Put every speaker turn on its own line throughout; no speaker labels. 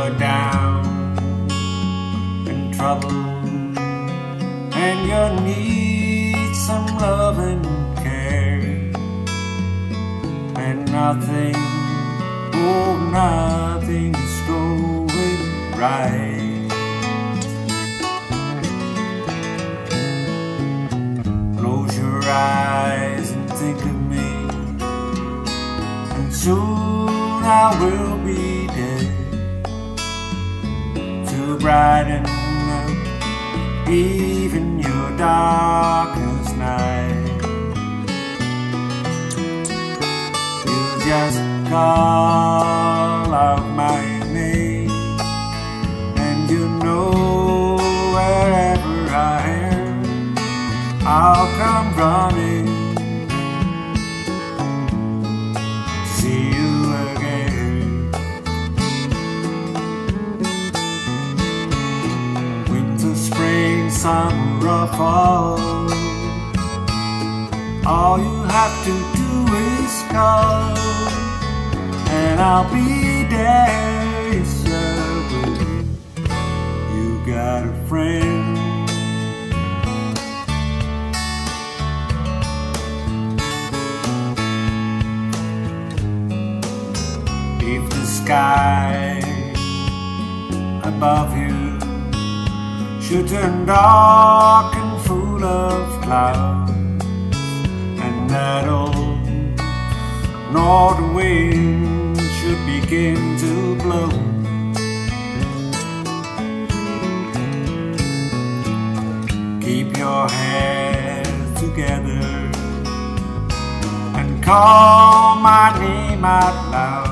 you're down in trouble and you need some love and care, and nothing, oh nothing's going right. Close your eyes and think of me, and soon I will be dead to brighten up even your darkest night. You just call out my name, and you know wherever I am, I'll come running to see you again. Winter, spring, summer or fall, all you have to do is call, and I'll be there. Yes, I will. You got a friend. If the sky above you should turn dark and full of clouds, and that old north wind should begin to blow, keep your head together and call my name out loud.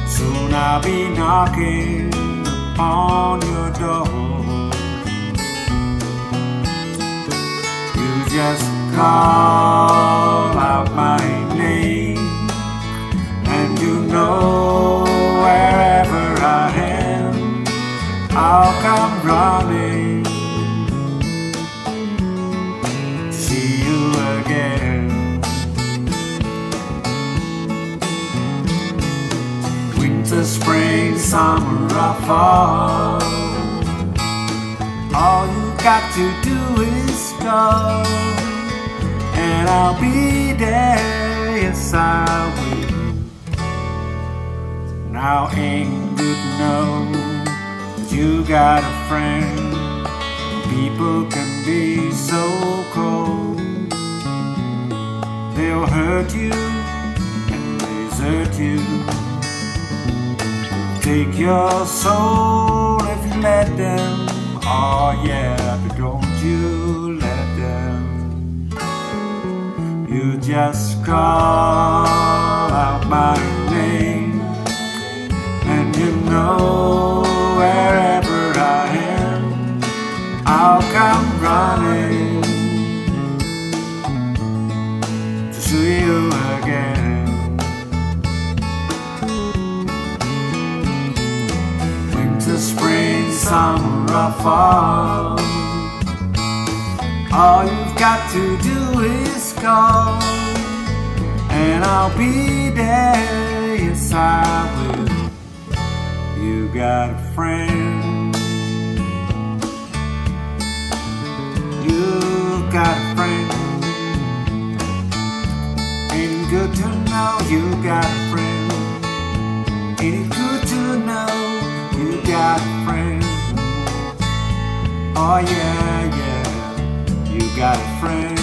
Soon I'll be knocking upon your door. You just call out my name, and you know wherever I am, I'll come running to see you again. Winter, spring, summer or fall, all you got to do is call, and I'll be there. Yes, I will. Now ain't good to know that you got a friend. People can be so cold, they'll hurt you and desert you, take your soul if you let them. Oh yeah, but don't you let them. You just call out my name, and you know wherever I am, I'll come running to see you again. Winter, spring, summer or fall, all you've got to do is call, and I'll be there. Yes, I will. You got a friend. You've got a friend. Ain't it good to know you got a friend? Ain't it good to know you got a friend? Oh yeah, yeah, you got a friend.